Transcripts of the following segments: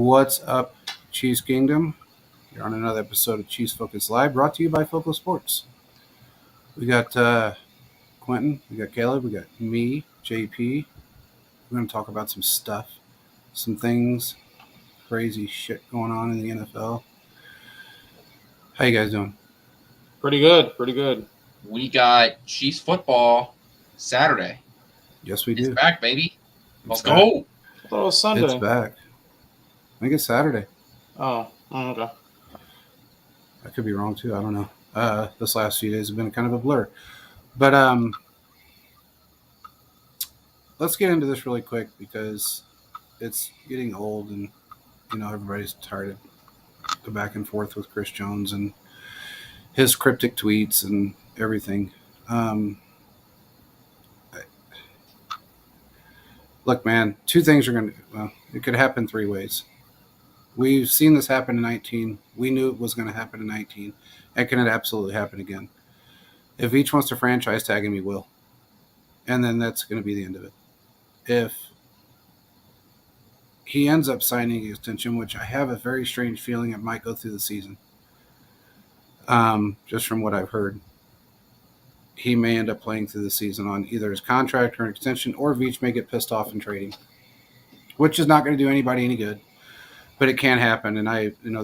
What's up, Chiefs Kingdom? You're on another episode of Chiefs Focus Live, brought to you by Focal Sports. We got Quentin, we got Caleb, we got me, JP. We're going to talk about some stuff, some things, crazy shit going on in the NFL. How you guys doing? Pretty good. We got Chiefs football Saturday. Yes, we It's do. back, baby. Let's back. go. I thought it was Sunday. It's back. I think it's Saturday. Oh, okay. I could be wrong too. I don't know. This last few days have been kind of a blur. But let's get into this really quick because it's getting old and, everybody's tired of the back and forth with Chris Jones and his cryptic tweets and everything. Look, man, two things are going to, it could happen three ways. We've seen this happen in 19. We knew it was going to happen in 19. And can it absolutely happen again? If each wants to franchise tag him, he will. And then that's going to be the end of it. If he ends up signing an extension, which I have a very strange feeling it might go through the season, just from what I've heard, he may end up playing through the season on either his contract or an extension, or Veach may get pissed off and trade him, which is not going to do anybody any good. But it can happen, and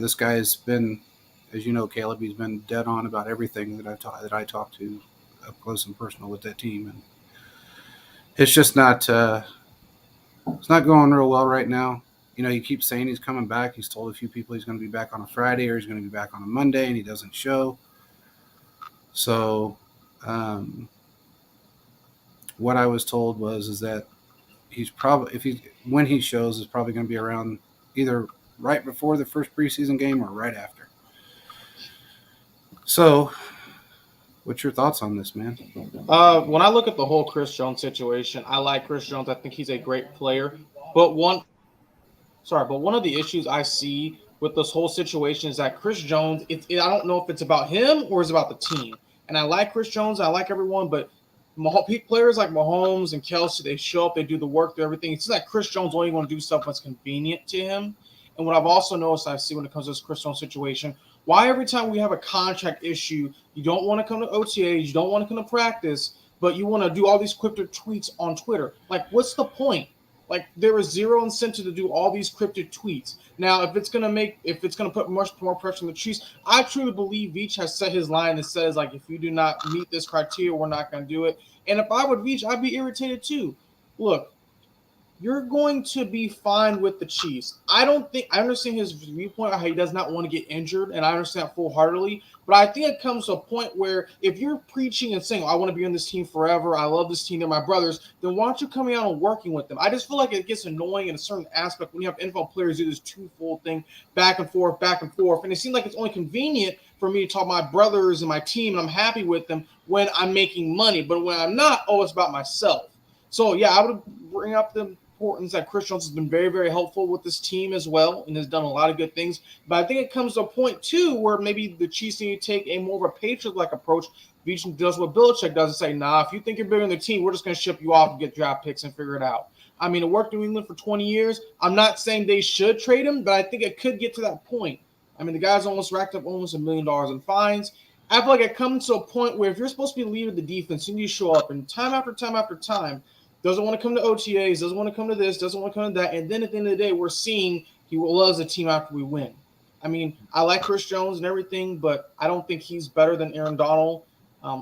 this guy's been, as you know, Caleb, he's been dead on about everything that I talked to up close and personal with that team, and it's just not it's not going real well right now. He keeps saying he's coming back. He's told a few people he's going to be back on a Friday or he's going to be back on a Monday, and he doesn't show. So, what I was told is that he's probably when he shows is probably going to be around either right before the first preseason game or right after. So, what's your thoughts on this, man? When I look at the whole Chris Jones situation, I like Chris Jones. I think he's a great player. But one of the issues I see with this whole situation is that Chris Jones, I don't know if it's about him or it's about the team. And I like Chris Jones. I like everyone, but players like Mahomes and Kelsey, they show up, they do the work, do everything. It's like Chris Jones only want to do stuff that's convenient to him. And what I've also noticed, I see when it comes to this Chris Jones situation, why every time we have a contract issue, you don't want to come to OTAs, you don't want to come to practice, but you want to do all these cryptic tweets on Twitter. Like, what's the point? Like, there is zero incentive to do all these cryptic tweets. Now, if it's gonna put much more pressure on the Chiefs, I truly believe Veach has set his line and says, like, if you do not meet this criteria, we're not gonna do it. And if I would Veach, I'd be irritated too. Look, you're going to be fine with the Chiefs. I understand his viewpoint of how he does not want to get injured, and I understand that full-heartedly. But I think it comes to a point where if you're preaching and saying, I want to be on this team forever, I love this team, they're my brothers, then why aren't you coming out and working with them? I just feel like it gets annoying in a certain aspect when you have NFL players do this twofold thing, back and forth. And it seems like it's only convenient for me to talk my brothers and my team, and I'm happy with them when I'm making money. But when I'm not, it's about myself. So, yeah, I would bring up the importance that Chris Jones has been very, very helpful with this team as well and has done a lot of good things. But I think it comes to a point, too, where maybe the Chiefs need to take a more of a Patriot-like approach. Veach does what Belichick does and say, nah, if you think you're bigger than the team, we're just going to ship you off and get draft picks and figure it out. I mean, it worked in New England for 20 years. I'm not saying they should trade him, but I think it could get to that point. I mean, the guy's almost racked up almost $1 million in fines. I feel like it comes to a point where if you're supposed to be the leader of the defense, you need to show up. And time after time after time, doesn't want to come to OTAs, doesn't want to come to this, doesn't want to come to that. And then at the end of the day, we're seeing he loves the team after we win. I mean, I like Chris Jones and everything, but I don't think he's better than Aaron Donald.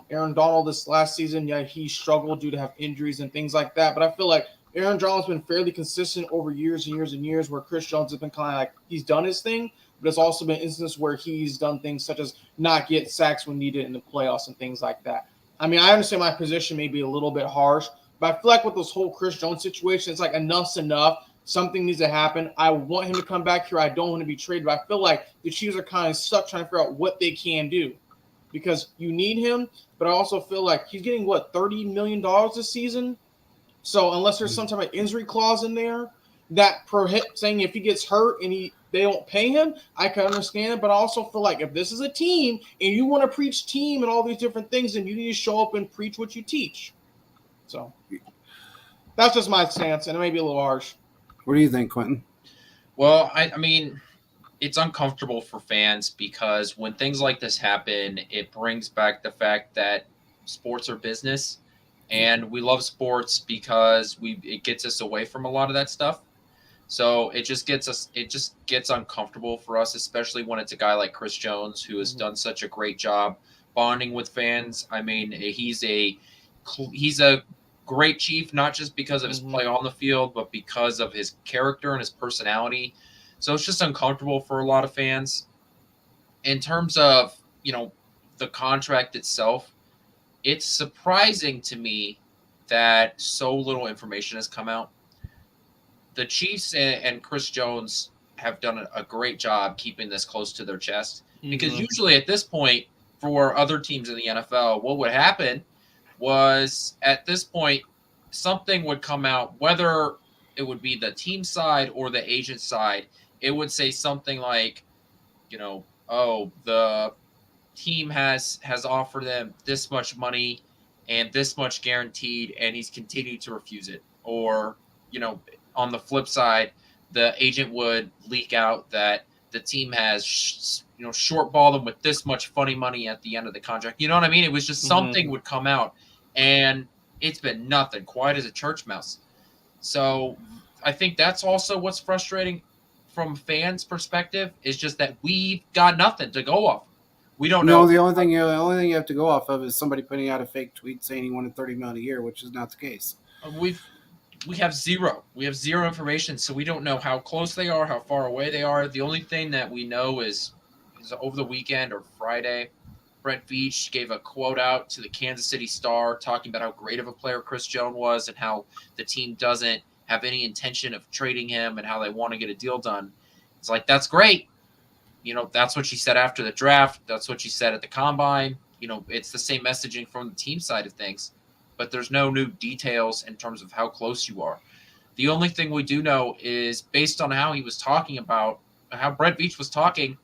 Aaron Donald this last season, yeah, he struggled due to have injuries and things like that. But I feel like Aaron Donald's been fairly consistent over years and years and years, where Chris Jones has been kind of like he's done his thing, but it's also been instances where he's done things such as not get sacks when needed in the playoffs and things like that. I mean, I understand my position may be a little bit harsh, but I feel like with this whole Chris Jones situation, it's like enough's enough. Something needs to happen. I want him to come back here. I don't want to be traded. But I feel like the Chiefs are kind of stuck trying to figure out what they can do because you need him. But I also feel like he's getting, $30 million this season? So unless there's some type of injury clause in there that prohibits saying if he gets hurt and they don't pay him, I can understand it. But I also feel like if this is a team and you want to preach team and all these different things, then you need to show up and preach what you teach. So that's just my stance, and it may be a little harsh. What do you think, Quentin? Well, I mean, it's uncomfortable for fans because when things like this happen, it brings back the fact that sports are business, and we love sports because it gets us away from a lot of that stuff. So it just gets uncomfortable for us, especially when it's a guy like Chris Jones who has done such a great job bonding with fans. I mean, he's a great Chief, not just because of his play on the field, but because of his character and his personality. So it's just uncomfortable for a lot of fans. In terms of, the contract itself, it's surprising to me that so little information has come out. The Chiefs and Chris Jones have done a great job keeping this close to their chest, because usually at this point, for other teams in the NFL, what would happen was at this point something would come out, whether it would be the team side or the agent side. It would say something like, oh, the team has offered them this much money and this much guaranteed, and he's continued to refuse it. Or, on the flip side, the agent would leak out that the team has shortballed them with this much funny money at the end of the contract. You know what I mean? It was just something would come out, and it's been nothing, quiet as a church mouse. So I think that's also what's frustrating from fans' perspective, is just that we've got nothing to go off. We don't know. No, the only thing you have to go off of is somebody putting out a fake tweet saying he wanted $30 million a year, which is not the case. We have zero. We have zero information, so we don't know how close they are, how far away they are. The only thing that we know is over the weekend or Friday, Brett Veach gave a quote out to the Kansas City Star talking about how great of a player Chris Jones was and how the team doesn't have any intention of trading him and how they want to get a deal done. It's like, that's great. That's what she said after the draft. That's what she said at the combine. It's the same messaging from the team side of things, but there's no new details in terms of how close you are. The only thing we do know is, based on how he was talking about, how Brett Veach was talking,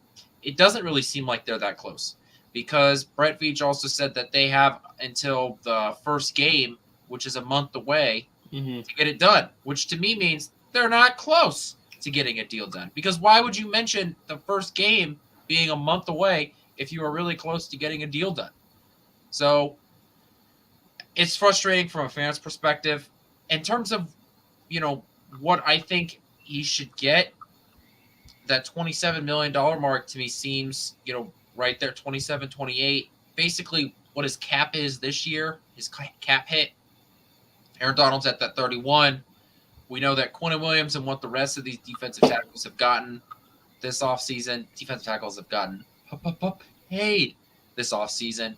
it doesn't really seem like they're that close, because Brett Veach also said that they have until the first game, which is a month away, to get it done, which to me means they're not close to getting a deal done. Because why would you mention the first game being a month away if you were really close to getting a deal done? So it's frustrating from a fan's perspective. In terms of, what I think he should get, that $27 million mark to me seems, right there, 27, 28. Basically what his cap is this year, his cap hit. Aaron Donald's at that 31. We know that Quentin Williams and what the rest of these defensive tackles have gotten this offseason. Defensive tackles have gotten paid this offseason.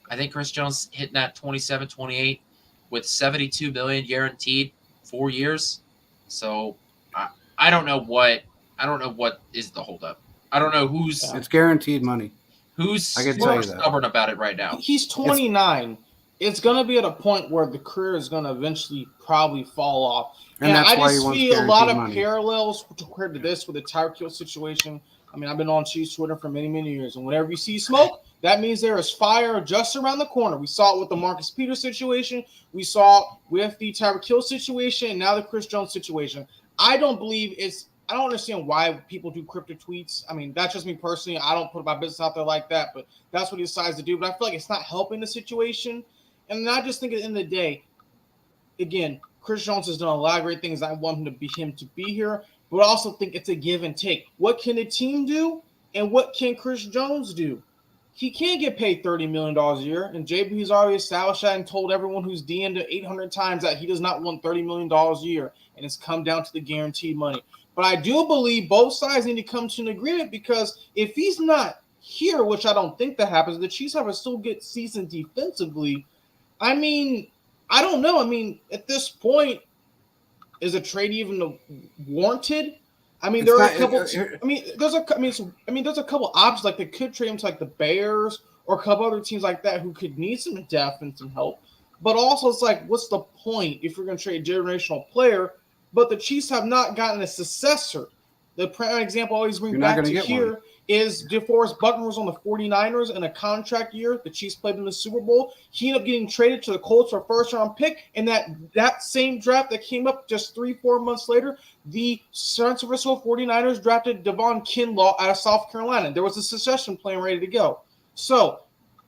I think Chris Jones hitting that 27, 28 with $72 million guaranteed 4 years. So I don't know what is the holdup. I don't know It's guaranteed money. Who's stubborn about it right now. He's 29. It's going to be at a point where the career is going to eventually probably fall off. And that's I why just he see a lot of money. Parallels compared to this with the Tyreek Hill situation. I mean, I've been on Chiefs Twitter for many, many years. And whenever you see smoke, that means there is fire just around the corner. We saw it with the Marcus Peters situation. We saw with the Tyreek Hill situation, and now the Chris Jones situation. I don't understand why people do cryptic tweets. I mean, that's just me personally. I don't put my business out there like that, but that's what he decides to do. But I feel like it's not helping the situation. And I just think at the end of the day, again, Chris Jones has done a lot of great things. I want him to be here, but I also think it's a give and take. What can the team do, and what can Chris Jones do? He can't get paid $30 million a year, and JB's already established that and told everyone who's DM'd it 800 times that he does not want $30 million a year, and it's come down to the guaranteed money. But I do believe both sides need to come to an agreement, because if he's not here, which I don't think that happens, the Chiefs have a still good season defensively. I mean, I don't know. I mean, at this point, is a trade even warranted? I mean, there's a couple options. Like, they could trade him to like the Bears or a couple other teams like that who could need some depth and some help. But also, it's like, what's the point if you're going to trade a generational player? But the Chiefs have not gotten a successor. The prime example I always bring back to here is DeForest Buckner was on the 49ers in a contract year. The Chiefs played in the Super Bowl. He ended up getting traded to the Colts for a first-round pick. And that same draft that came up just 3-4 months later, the San Francisco 49ers drafted Devon Kinlaw out of South Carolina. There was a succession plan ready to go. So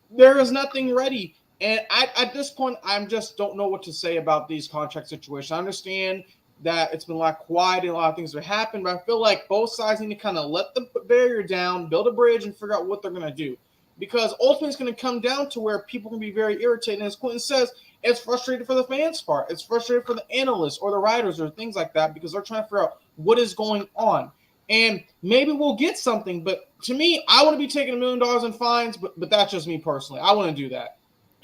there is nothing ready. And at this point, I just don't know what to say about these contract situations. I understand that it's been a lot quiet and a lot of things have happened, but I feel like both sides need to kind of let the barrier down, build a bridge, and figure out what they're going to do. Because ultimately, it's going to come down to where people can be very irritated. And as Quentin says, it's frustrating for the fans' part. It's frustrating for the analysts or the writers or things like that because they're trying to figure out what is going on. And maybe we'll get something, but to me, I want to be taking $1 million in fines, but that's just me personally. I want to do that.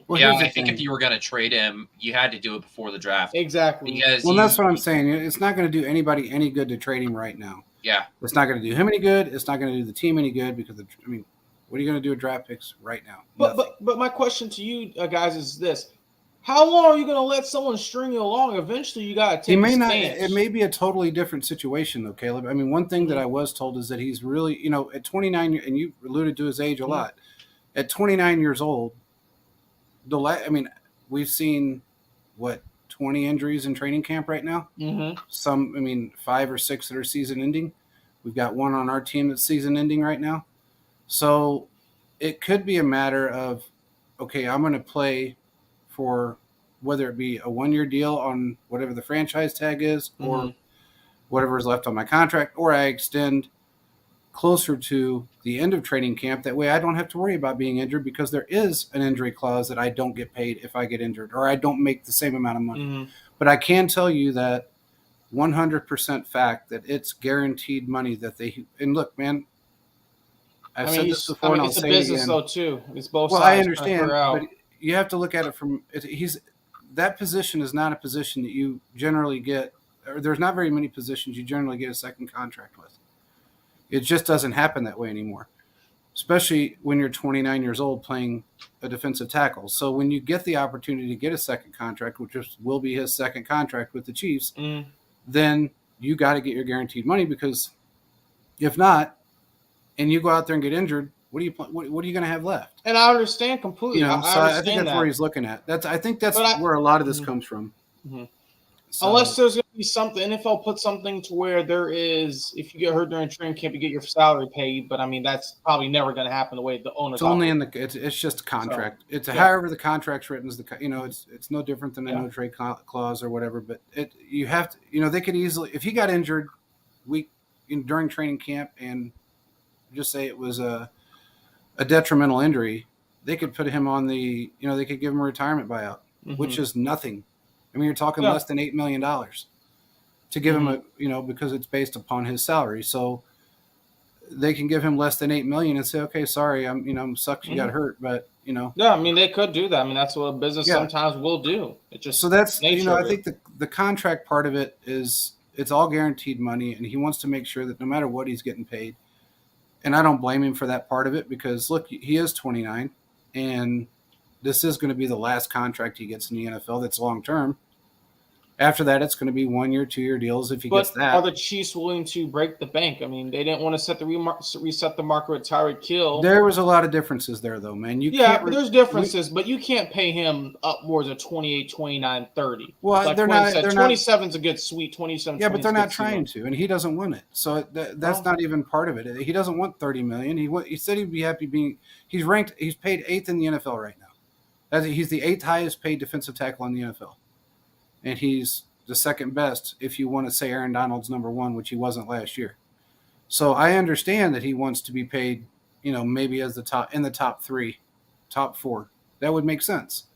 Well, yeah, I think if you were going to trade him, you had to do it before the draft. Exactly. Because that's what I'm saying. It's not going to do anybody any good to trade him right now. Yeah. It's not going to do him any good. It's not going to do the team any good because, what are you going to do with draft picks right now? But my question to you guys is this. How long are you going to let someone string you along? Eventually, you got to take He may a not. stance. It may be a totally different situation, though, Caleb. One thing that I was told is that he's really, at 29, and you alluded to his age a lot. At 29 years old, we've seen, 20 injuries in training camp right now? Mm-hmm. Some, 5 or 6 that are season-ending. We've got one on our team that's season-ending right now. So it could be a matter of, okay, I'm going to play for whether it be a 1-year deal on whatever the franchise tag is or whatever is left on my contract, or I extend closer to the end of training camp. That way I don't have to worry about being injured because there is an injury clause that I don't get paid if I get injured or I don't make the same amount of money. Mm-hmm. But I can tell you that 100% fact that it's guaranteed money that they – and look, man, I've said this before and I'll say it again. It's a business, though, too. It's both sides. Well, I understand, but you have to look at it from that position is not a position that you generally get – or there's not very many positions you generally get a second contract with. It just doesn't happen that way anymore, especially when you're 29 years old playing a defensive tackle. So when you get the opportunity to get a second contract, which will be his second contract with the Chiefs, then you got to get your guaranteed money because if not, and you go out there and get injured, what are you going to have left? And I understand completely. I think that's where he's looking at. I think that's where a lot of this comes from. Mm-hmm. So, unless there's going to be something, NFL puts something to where there is, if you get hurt during training camp, you get your salary paid. But that's probably never going to happen the way the owners. It's only it's just a contract. So, it's however the contract's written is it's no different than a no trade clause or whatever. But you have to they could easily, if he got injured during training camp and just say it was a detrimental injury, they could put him on they could give him a retirement buyout, which is nothing. You're talking less than $8 million to give him because it's based upon his salary. So they can give him less than $8 million and say, okay, sorry, I'm sucks you got hurt, but Yeah, they could do that. That's what a business sometimes will do. It just so that's I think the contract part of it is it's all guaranteed money, and he wants to make sure that no matter what he's getting paid. And I don't blame him for that part of it because look, he is 29, and this is going to be the last contract he gets in the NFL that's long term. After that, it's going to be 1-year, 2-year deals if he gets that. Are the Chiefs willing to break the bank? They didn't want to reset the market with Tyreek Hill. There was a lot of differences there, though, man. There's differences, but you can't pay him upwards of 28, 29, 30. Well, like they're not. 27's a good sweet 27. Yeah, but they're not trying to, and he doesn't want it. So that's not even part of it. He doesn't want $30 million. He said he'd be happy being. He's ranked. He's paid 8th in the NFL right now. He's the 8th highest paid defensive tackle in the NFL. And he's the second best if you want to say Aaron Donald's number 1, which he wasn't last year. So I understand that he wants to be paid, maybe as the top 3, top 4. That would make sense.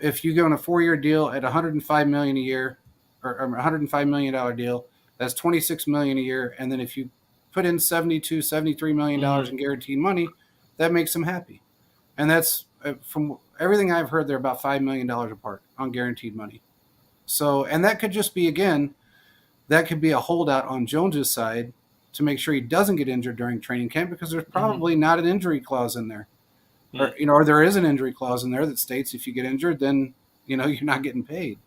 If you go on a 4-year deal at $105 million a year, or $105 million deal, that's $26 million a year. And then if you put in $73 million in guaranteed money, that makes him happy. And that's from everything I've heard, they're about $5 million apart on guaranteed money. So, and that could just be, again, that could be a holdout on Jones's side to make sure he doesn't get injured during training camp because there's probably not an injury clause in there. Or there is an injury clause in there that states if you get injured, then, you're not getting paid.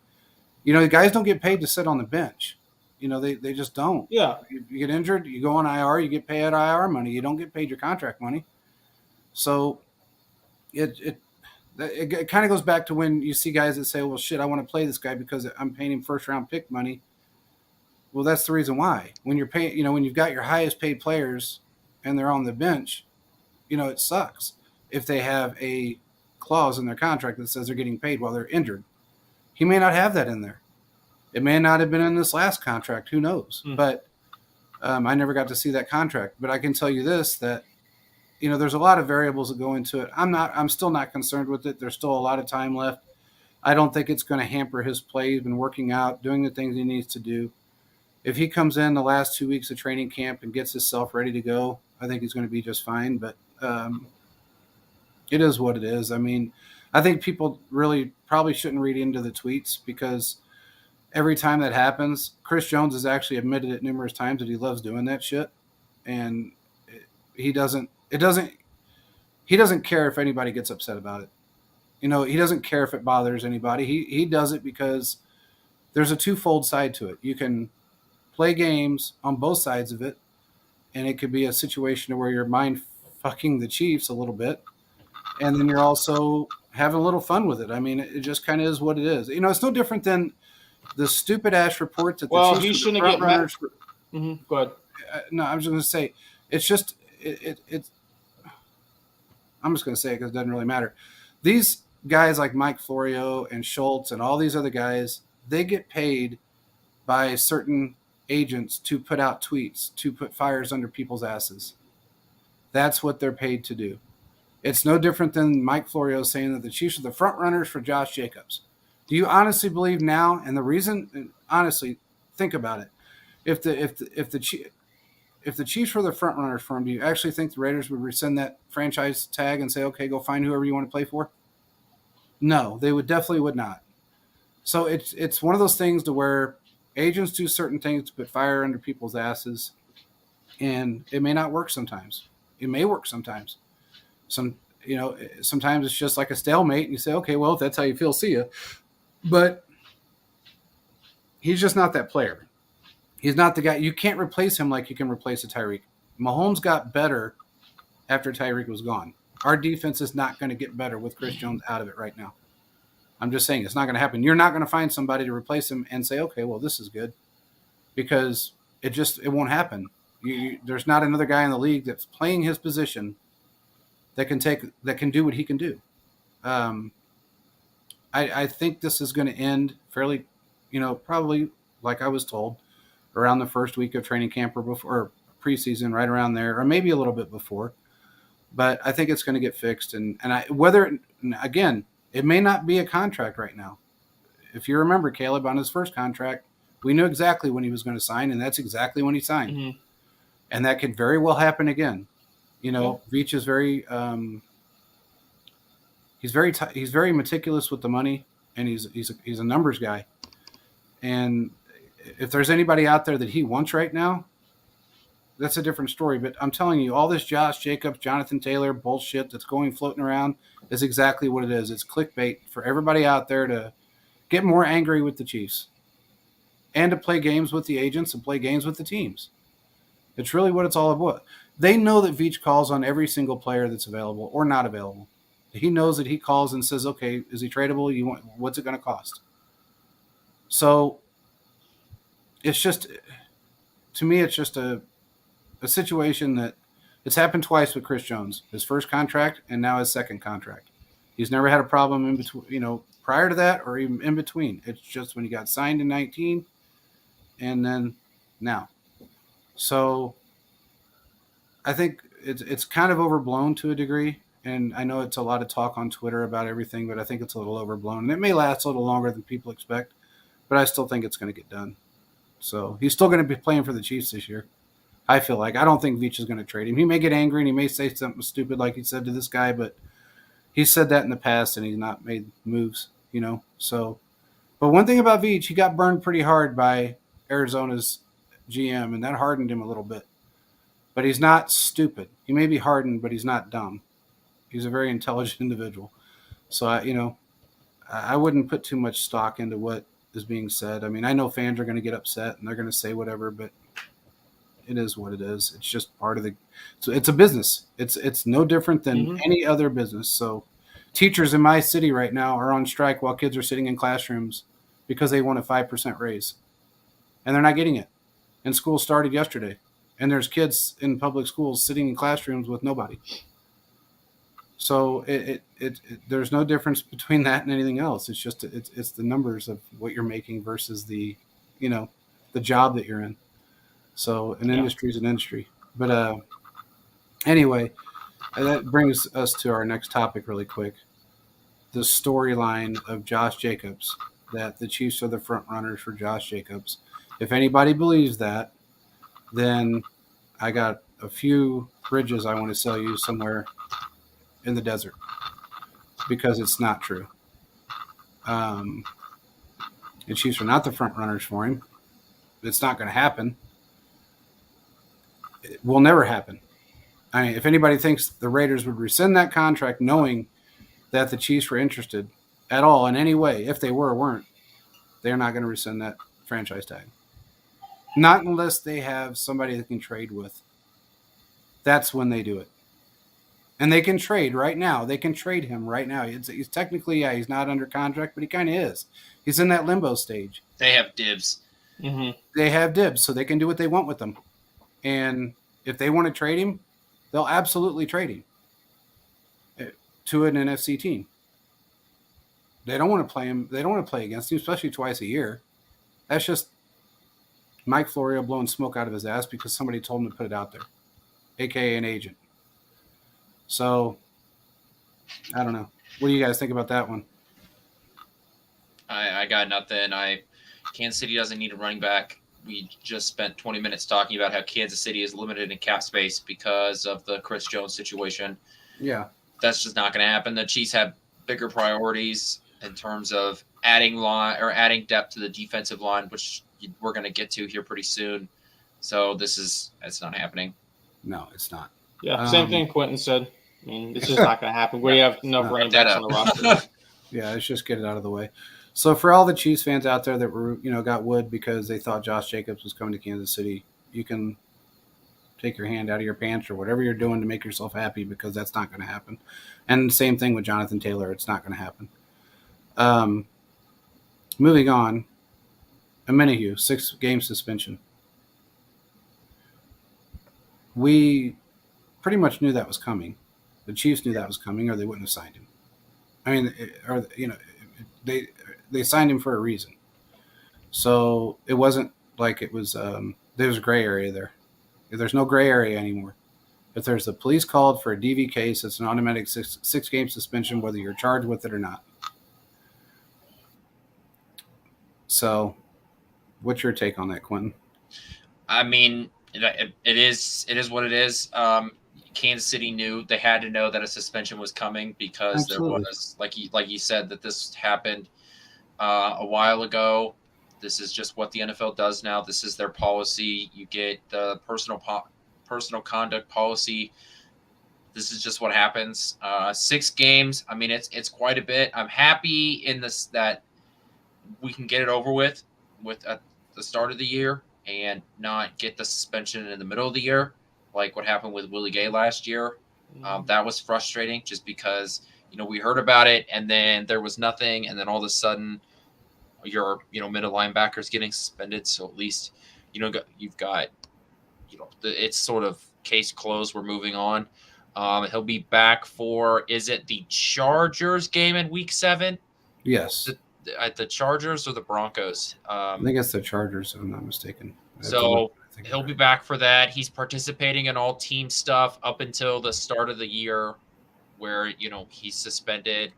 The guys don't get paid to sit on the bench. They just don't. Yeah. You get injured, you go on IR, you get paid IR money. You don't get paid your contract money. So it kind of goes back to when you see guys that say, well, shit, I want to play this guy because I'm paying him first round pick money. Well, that's the reason why. When you're paying, when you've got your highest paid players and they're on the bench, it sucks if they have a clause in their contract that says they're getting paid while they're injured. He may not have that in there. It may not have been in this last contract. Who knows? But I never got to see that contract. But I can tell you this, that there's a lot of variables that go into it. I'm still not concerned with it. There's still a lot of time left. I don't think it's going to hamper his play. He's been working out, doing the things he needs to do. If he comes in the last 2 weeks of training camp and gets himself ready to go, I think he's going to be just fine. But it is what it is. I mean, I think people really probably shouldn't read into the tweets, because every time that happens, Chris Jones has actually admitted it numerous times that he loves doing that shit. And he doesn't care if anybody gets upset about it. He doesn't care if it bothers anybody. He does it because there's a twofold side to it. You can play games on both sides of it, and it could be a situation where you're mind fucking the Chiefs a little bit, and then you're also having a little fun with it. I mean, it just kind of is what it is. It's no different than the stupid ass report that the Chiefs he shouldn't get runners. Go ahead. No, I'm just going to say it's just it's. I'm just going to say it because it doesn't really matter. These guys like Mike Florio and Schultz and all these other guys, they get paid by certain agents to put out tweets, to put fires under people's asses. That's what they're paid to do. It's no different than Mike Florio saying that the Chiefs are the front runners for Josh Jacobs. Do you honestly believe now? And the reason, honestly, think about it. If the Chiefs were the front runners for him, do you actually think the Raiders would rescind that franchise tag and say, okay, go find whoever you want to play for? No, they definitely would not. So it's one of those things to where agents do certain things to put fire under people's asses, and it may not work sometimes. It may work sometimes. Sometimes it's just like a stalemate, and you say, okay, well, if that's how you feel, see ya. But he's just not that player. He's not the guy. You can't replace him like you can replace a Tyreek. Mahomes got better after Tyreek was gone. Our defense is not going to get better with Chris Jones out of it right now. I'm just saying it's not going to happen. You're not going to find somebody to replace him and say, okay, well, this is good, because it won't happen. There's not another guy in the league that's playing his position that can do what he can do. I think this is going to end fairly, probably like I was told, around the first week of training camp or before, or preseason, right around there, or maybe a little bit before. But I think it's going to get fixed. Again, it may not be a contract right now. If you remember, Caleb, on his first contract, we knew exactly when he was going to sign, and that's exactly when he signed. Mm-hmm. And that could very well happen again. Veach is he's very meticulous with the money, and he's a numbers guy. And if there's anybody out there that he wants right now, that's a different story. But I'm telling you, all this Josh Jacobs, Jonathan Taylor bullshit that's floating around is exactly what it is. It's clickbait for everybody out there to get more angry with the Chiefs and to play games with the agents and play games with the teams. It's really what it's all about. They know that Veach calls on every single player that's available or not available. He knows that he calls and says, okay, is he tradable? What's it going to cost? So it's just, to me, it's just a situation that it's happened twice with Chris Jones, his first contract and now his second contract. He's never had a problem in between, prior to that or even in between. It's just when he got signed in 19 and then now. So I think it's kind of overblown to a degree. And I know it's a lot of talk on Twitter about everything, but I think it's a little overblown. And it may last a little longer than people expect, but I still think it's going to get done. So he's still going to be playing for the Chiefs this year. I feel like. I don't think Veach is going to trade him. He may get angry and he may say something stupid like he said to this guy, but he said that in the past and he's not made moves, So, but one thing about Veach, he got burned pretty hard by Arizona's GM, and that hardened him a little bit. But he's not stupid. He may be hardened, but he's not dumb. He's a very intelligent individual. So, I wouldn't put too much stock into what is being said. I mean, I know fans are going to get upset and they're going to say whatever, but it is what it is. It's just part of the. So it's a business. It's no different than Mhm. any other business. So teachers in my city right now are on strike while kids are sitting in classrooms because they want a 5% raise, and they're not getting it. And school started yesterday, and there's kids in public schools sitting in classrooms with nobody. So there's no difference between that and anything else. It's just it's the numbers of what you're making versus the, you know, the job that you're in. So an Yeah. industry is an industry. But anyway, that brings us to our next topic really quick. The storyline of Josh Jacobs, that the Chiefs are the front runners for Josh Jacobs. If anybody believes that, then I got a few bridges I want to sell you somewhere in the desert because it's not true. Um, the Chiefs are not the front runners for him. It's not going to happen. It will never happen. I mean, if anybody thinks the Raiders would rescind that contract knowing that the Chiefs were interested at all in any way, if they were or weren't, they're not going to rescind that franchise tag. Not unless they have somebody they can trade with. That's when they do it. And they can trade right now. They can trade him right now. He's technically, yeah, he's not under contract, but he kind of is. He's in that limbo stage. They have dibs. Mm-hmm. They have dibs, so they can do what they want with them. And if they want to trade him, they'll absolutely trade him to an NFC team. They don't want to play him. They don't want to play against him, especially twice a year. That's just Mike Florio blowing smoke out of his ass because somebody told him to put it out there, aka an agent. So I don't know. What do you guys think about that one? I got nothing. Kansas City doesn't need a running back. We just spent 20 minutes talking about how Kansas City is limited in cap space because of the Chris Jones situation. Yeah. That's just not going to happen. The Chiefs have bigger priorities in terms of adding adding depth to the defensive line, which we're going to get to here pretty soon. So it's not happening. No, it's not. Yeah, same thing Quentin said. I mean, it's just not going to happen. We have enough running backs on the roster. Yeah, let's just get it out of the way. So for all the Chiefs fans out there that were, got wood because they thought Josh Jacobs was coming to Kansas City, you can take your hand out of your pants or whatever you're doing to make yourself happy because that's not going to happen. And same thing with Jonathan Taylor. It's not going to happen. Moving on, Amenahue, 6-game suspension. We pretty much knew that was coming. The Chiefs knew that was coming, or they wouldn't have signed him. I mean, they signed him for a reason. So it wasn't like it was. There was a gray area there. There's no gray area anymore. If there's the police called for a DV case, it's an automatic six-game suspension, whether you're charged with it or not. So, what's your take on that, Quentin? I mean, it is what it is. Kansas City knew they had to know that a suspension was coming because Absolutely. there was, like you said, that this happened a while ago. This is just what the NFL does now. This is their policy. You get the personal conduct policy. This is just what happens. 6 games. I mean, it's quite a bit. I'm happy in this that we can get it over with at the start of the year and not get the suspension in the middle of the year, like what happened with Willie Gay last year. That was frustrating just because, we heard about it and then there was nothing. And then all of a sudden your, middle linebackers getting suspended. So at least, you've got, it's sort of case closed. We're moving on. He'll be back for, is it the Chargers game in week 7? Yes. The Chargers or the Broncos? I think it's the Chargers, if I'm not mistaken. So he'll be back for that. He's participating in all team stuff up until the start of the year where, he's suspended.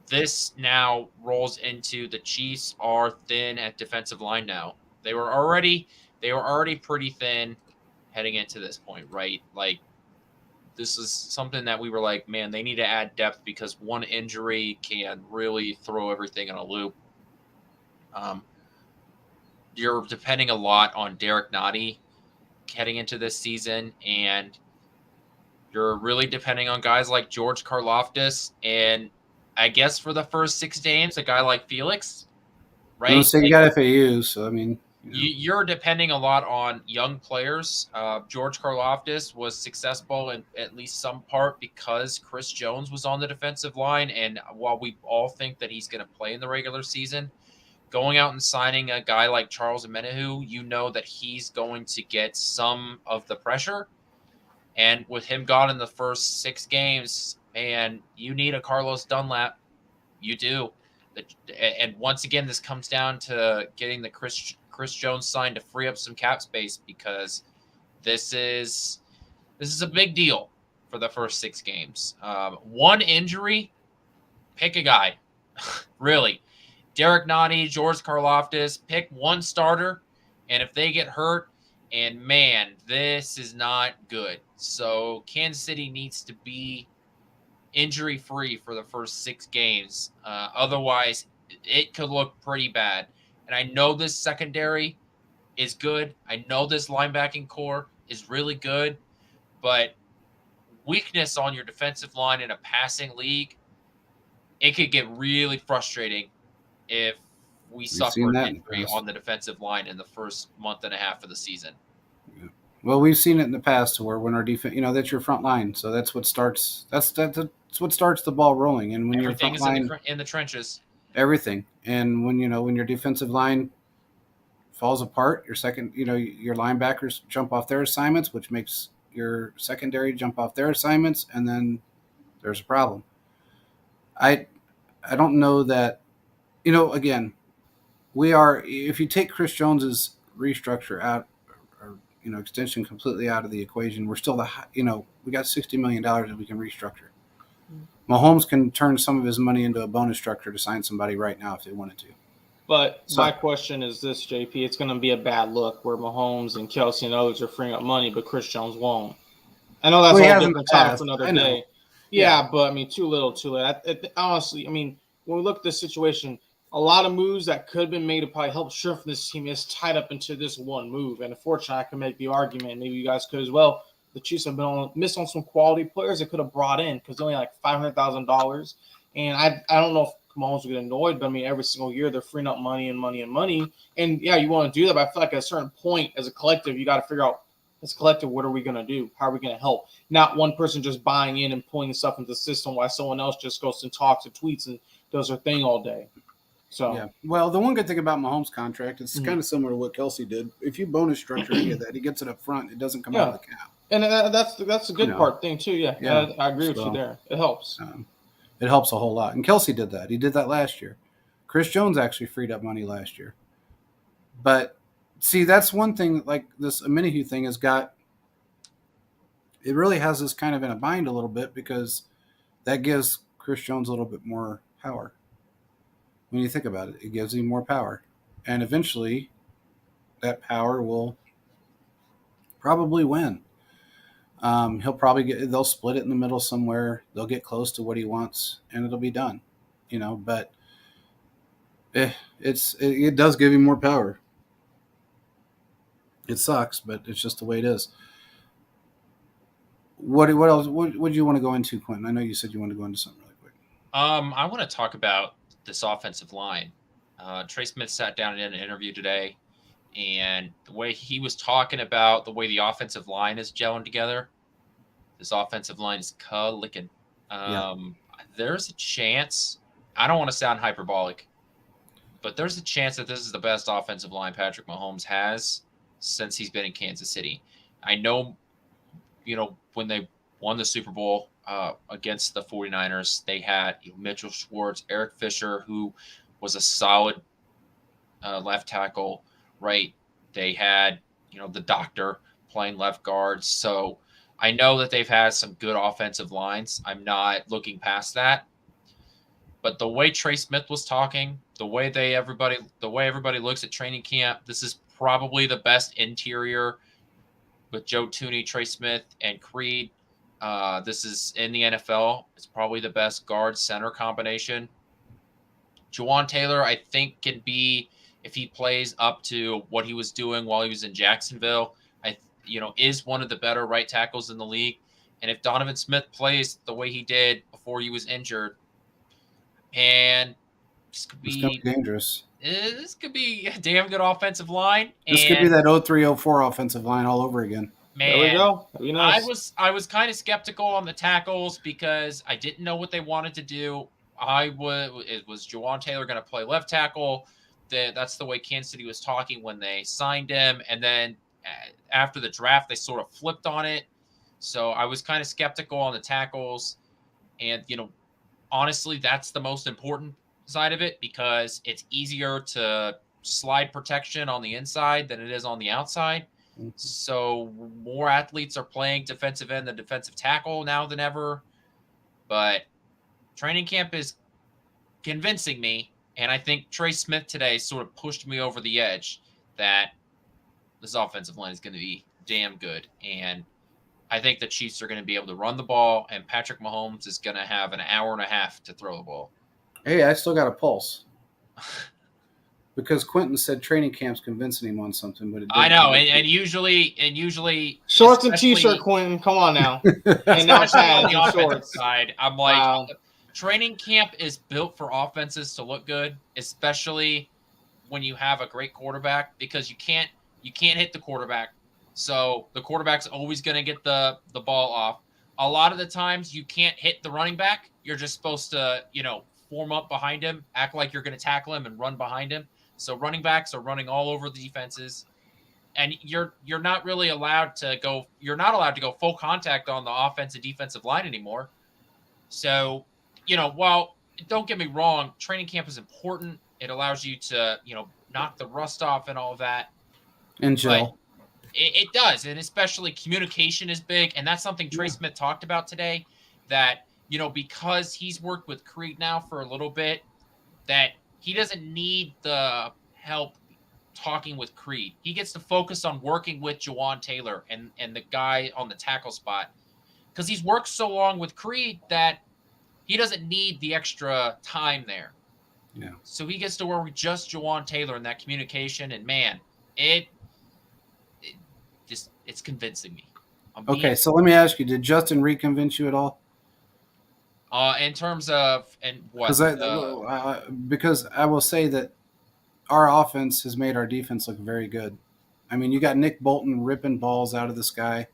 This now rolls into the Chiefs are thin at defensive line now. They were already pretty thin heading into this point, right? Like, this is something that we were like, man, they need to add depth because one injury can really throw everything in a loop. You're depending a lot on Derek Nottie heading into this season, and you're really depending on guys like George Karlaftis, and I guess for the first 6 games, a guy like Felix. right? So you got FAU, so I mean, You're depending a lot on young players. George Karlaftis was successful in at least some part because Chris Jones was on the defensive line. And while we all think that he's going to play in the regular season, going out and signing a guy like Charles Omenihu, you know that he's going to get some of the pressure. And with him gone in the first 6 games, man, you need a Carlos Dunlap. You do. And once again, this comes down to getting the Chris Jones signed to free up some cap space, because this is a big deal for the first 6 games. One injury, pick a guy. Really, Derek Nottie, George Karlaftis, pick one starter, and if they get hurt, and man, this is not good. So Kansas City needs to be injury free for the first 6 games. Otherwise, it could look pretty bad. And I know this secondary is good. I know this linebacking core is really good, but weakness on your defensive line in a passing league, it could get really frustrating if we suffer an injury on the defensive line in the first month and a half of the season. Yeah. Well, we've seen it in the past where when our defense, that's your front line, so that's what starts. That's what starts the ball rolling. And when everything your front is line, in the trenches, everything. And when when your defensive line falls apart, your linebackers jump off their assignments, which makes your secondary jump off their assignments, and then there's a problem. I don't know that. Again, if you take Chris Jones's restructure out, or extension completely out of the equation, we're still we got $60 million that we can restructure. Mahomes can turn some of his money into a bonus structure to sign somebody right now if they wanted to. But my question is this, JP, it's going to be a bad look where Mahomes and Kelsey and others are freeing up money, but Chris Jones won't. I know that's a whole different topic for another day. Yeah, but I mean, too little, too late. Honestly, I mean, when we look at this situation, a lot of moves that could have been made to probably help strengthen this team is tied up into this one move. And unfortunately, I can make the argument, maybe you guys could as well, the Chiefs have missed on some quality players they could have brought in because they're only like $500,000. And I don't know if Mahomes will get annoyed, but I mean, every single year they're freeing up money and money and money. And yeah, you want to do that, but I feel like at a certain point as a collective, you got to figure out, as a collective, what are we going to do? How are we going to help? Not one person just buying in and pulling stuff into the system while someone else just goes and talks and tweets and does their thing all day. So yeah. Well, the one good thing about Mahomes' contract, it's kind of similar to what Kelsey did. If you bonus structure any of that, he gets it up front. It doesn't come out of the cap. And that's a good part thing too. Yeah. I agree with you there. It helps. It helps a whole lot. And Kelsey did that. He did that last year. Chris Jones actually freed up money last year. But see, that's one thing. Like this Omenihu thing has got. It really has us kind of in a bind a little bit because that gives Chris Jones a little bit more power. When you think about it, it gives him more power. And eventually that power will probably win. He'll probably they'll split it in the middle somewhere. They'll get close to what he wants and it'll be done, but it does give him more power. It sucks, but it's just the way it is. What else? What would you want to go into, Quentin? I know you said you want to go into something really quick. I want to talk about this offensive line. Trey Smith sat down in an interview today, and the way he was talking about the way the offensive line is gelling together, this offensive line is clicking. There's a chance, I don't want to sound hyperbolic, but there's a chance that this is the best offensive line Patrick Mahomes has since he's been in Kansas City. I know, when they won the Super Bowl against the 49ers, they had Mitchell Schwartz, Eric Fisher, who was a solid left tackle, right? They had, the doctor playing left guard. So I know that they've had some good offensive lines. I'm not looking past that. But the way Trey Smith was talking, the way everybody looks at training camp, this is probably the best interior with Joe Thuney, Trey Smith, and Creed. This is in the NFL. It's probably the best guard center combination. Jawan Taylor, I think, can be, if he plays up to what he was doing while he was in Jacksonville, is one of the better right tackles in the league. And if Donovan Smith plays the way he did before he was injured, and this could be dangerous. this could be a damn good offensive line. This could be And that 0304 offensive line all over again. There we man, go. That'd be nice. I was kind of skeptical on the tackles because I didn't know what they wanted to do. Was Jawan Taylor going to play left tackle? That's the way Kansas City was talking when they signed him, and then after the draft they sort of flipped on it. So I was kind of skeptical on the tackles, and honestly, that's the most important side of it because it's easier to slide protection on the inside than it is on the outside. So more athletes are playing defensive end than defensive tackle now than ever. But training camp is convincing me, and I think Trey Smith today sort of pushed me over the edge that this offensive line is going to be damn good. And I think the Chiefs are going to be able to run the ball, and Patrick Mahomes is going to have an hour and a half to throw the ball. Hey, I still got a pulse. Because Quentin said training camp's convincing him on something, but it didn't. I know, and usually Shorts and t-shirt, Quentin. Come on now. And now especially on pads the and offensive shorts. side, I'm like, Wow. training camp is built for offenses to look good, especially when you have a great quarterback, because you can't hit the quarterback. So the quarterback's always going to get the ball off. A lot of the times you can't hit the running back. You're just supposed to, form up behind him, act like you're going to tackle him and run behind him. So running backs are running all over the defenses, and you're not really allowed to go. You're not allowed to go full contact on the offensive defensive line anymore. So, while don't get me wrong, training camp is important. It allows you to, knock the rust off and all that. And gel. It does, and especially communication is big, and that's something Trey Smith talked about today. That because he's worked with Creed now for a little bit, that he doesn't need the help talking with Creed. He gets to focus on working with Jawan Taylor and the guy on the tackle spot, because he's worked so long with Creed that he doesn't need the extra time there. Yeah. So he gets to work with just Jawan Taylor in that communication, and man, it's convincing me. Okay, so let me ask you: did Justin Reed convince you at all? In terms of what? Because I will say that our offense has made our defense look very good. I mean, you got Nick Bolton ripping balls out of the sky,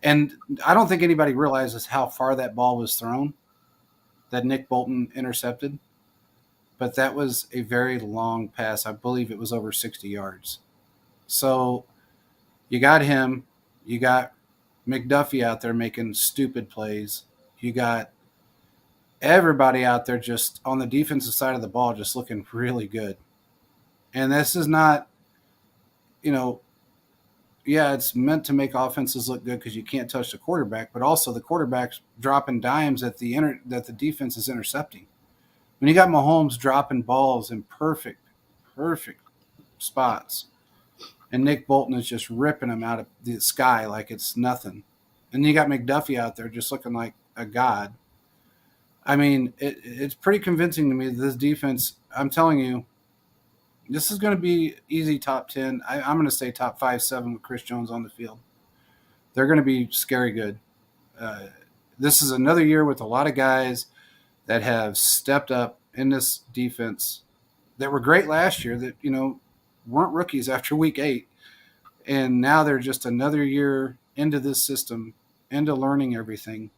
and I don't think anybody realizes how far that ball was thrown that Nick Bolton intercepted. But that was a very long pass. I believe it was over 60 yards. So you got him. You got McDuffie out there making stupid plays. You got everybody out there just on the defensive side of the ball just looking really good. And this is not, it's meant to make offenses look good because you can't touch the quarterback, but also the quarterback's dropping dimes that the defense is intercepting. When you got Mahomes dropping balls in perfect spots, and Nick Bolton is just ripping them out of the sky like it's nothing, and you got McDuffie out there just looking like a god. I mean, it's pretty convincing to me that this defense, I'm telling you, this is going to be easy top 10. I'm going to say top 5, 7 with Chris Jones on the field. They're going to be scary good. This is another year with a lot of guys that have stepped up in this defense that were great last year that, weren't rookies after week 8. And now they're just another year into this system, into learning everything.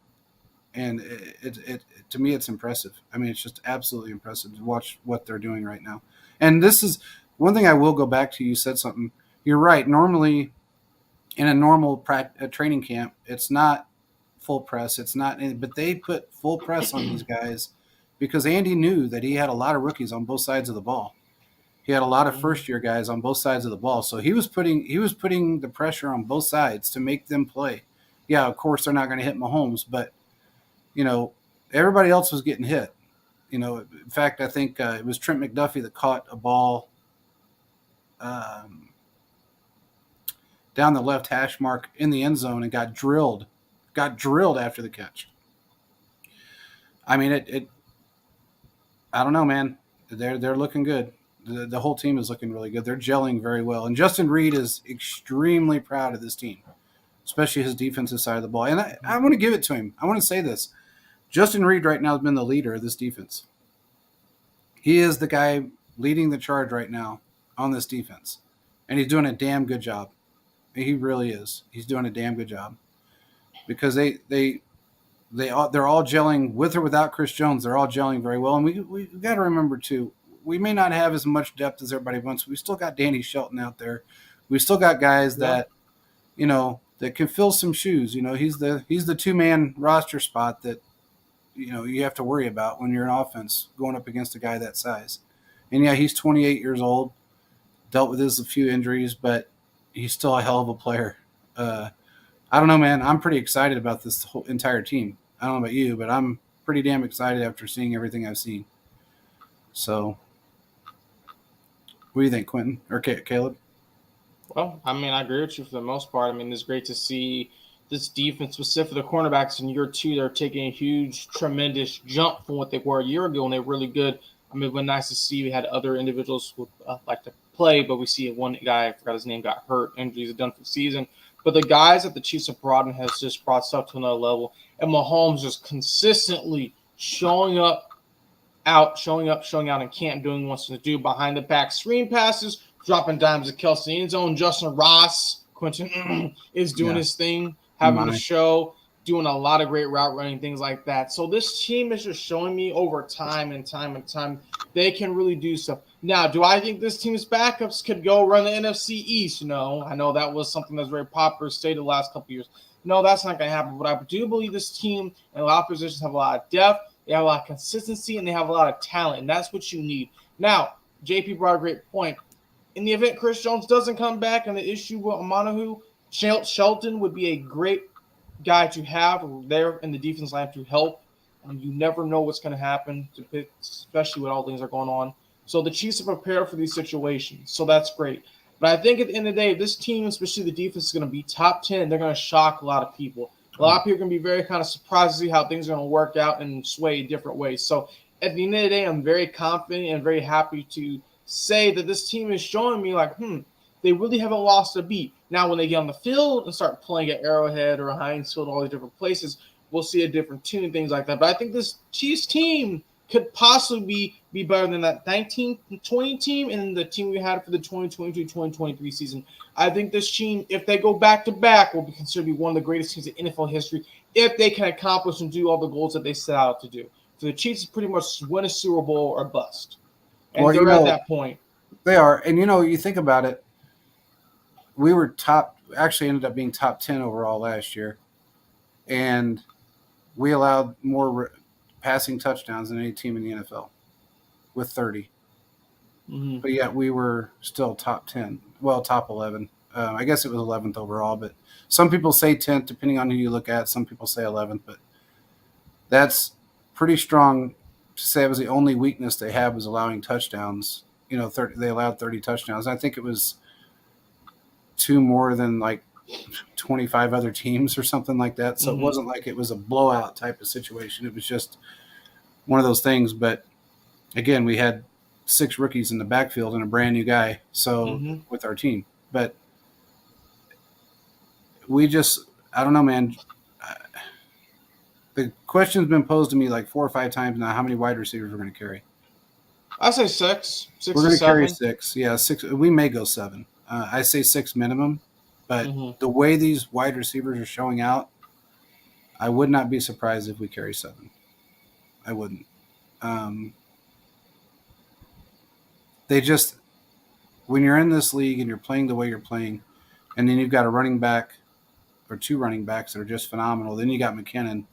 And it to me, it's impressive. I mean, it's just absolutely impressive to watch what they're doing right now. And this is one thing I will go back to. You said something. You're right. Normally, in a normal training camp, it's not full press. It's not, but they put full press on these guys because Andy knew that he had a lot of rookies on both sides of the ball. He had a lot of first-year guys on both sides of the ball, so he was putting the pressure on both sides to make them play. Yeah, of course they're not going to hit Mahomes, but everybody else was getting hit. In fact, I think it was Trent McDuffie that caught a ball down the left hash mark in the end zone and got drilled after the catch. I mean, I don't know, man. They're looking good. The whole team is looking really good. They're gelling very well. And Justin Reed is extremely proud of this team, especially his defensive side of the ball. And I want to give it to him. I want to say this. Justin Reed right now has been the leader of this defense. He is the guy leading the charge right now on this defense, and he's doing a damn good job. He really is. He's doing a damn good job because they're all gelling with or without Chris Jones. They're all gelling very well, and we got to remember too. We may not have as much depth as everybody wants. We still got Danny Shelton out there. We still got guys that that can fill some shoes. He's the 2-man roster spot that you have to worry about when you're an offense going up against a guy that size. And yeah, he's 28 years old, dealt with a few injuries, but he's still a hell of a player. I don't know, man. I'm pretty excited about this whole entire team. I don't know about you, but I'm pretty damn excited after seeing everything I've seen. So, what do you think, Quentin or Caleb? Well, I mean, I agree with you for the most part. I mean, it's great to see this defense, specifically the cornerbacks in year two, they're taking a huge, tremendous jump from what they were a year ago, and they're really good. I mean, it was nice to see we had other individuals who like to play, but we see one guy, I forgot his name, got hurt. Injuries are done for the season. But the guys that the Chiefs have brought in has just brought stuff to another level. And Mahomes just consistently showing out, and can't doing what he wants to do behind the back screen passes, dropping dimes to Kelsey end zone. Justin Ross, Quentin is doing his thing, having a show, doing a lot of great route running, things like that. So this team is just showing me over time and time they can really do stuff. Now, do I think this team's backups could go run the NFC East? No. I know that was something that's very popular stated the last couple of years. No, that's not going to happen. But I do believe this team and a lot of positions have a lot of depth, they have a lot of consistency, and they have a lot of talent, and that's what you need. Now, JP brought a great point. In the event Chris Jones doesn't come back and the issue with Amanahu, Shelton would be a great guy to have there in the defense line to help. You never know what's going to happen, especially with all things that are going on. So the Chiefs are prepared for these situations. So that's great. But I think at the end of the day, this team, especially the defense, is going to be top 10. They're going to shock a lot of people. A lot of people are going to be very kind of surprised to see how things are going to work out and sway different ways. So at the end of the day, I'm very confident and very happy to say that this team is showing me like, they really haven't lost a beat. Now, when they get on the field and start playing at Arrowhead or Heinz Field, all these different places, we'll see a different tune, things like that. But I think this Chiefs team could possibly be better than that 19-20 team and the team we had for the 2022-2023 season. I think this team, if they go back-to-back, will be considered to be one of the greatest teams in NFL history if they can accomplish and do all the goals that they set out to do. So the Chiefs pretty much win a Super Bowl or bust. And they're at that point. They are. And, you think about it, we were actually ended up being top 10 overall last year. And we allowed more passing touchdowns than any team in the NFL with 30. Mm-hmm. But yet we were still top 10. Well, top 11. I guess it was 11th overall, but some people say 10th, depending on who you look at. Some people say 11th, but that's pretty strong to say it was the only weakness they had was allowing touchdowns. they allowed 30 touchdowns. I think it was 2 more than like 25 other teams or something like that. So It wasn't like it was a blowout type of situation. It was just one of those things. But again, we had 6 rookies in the backfield and a brand new guy. So with our team, but I don't know, man. The question's been posed to me like 4 or 5 times now. How many wide receivers we're going to carry? I say 6. 6 we're going to carry 7. 6. Yeah, 6. We may go 7. I say 6 minimum. But the way these wide receivers are showing out, I would not be surprised if we carry 7. I wouldn't. They just, when you're in this league and you're playing the way you're playing, and then you've got a running back or 2 running backs that are just phenomenal, then you got McKinnon.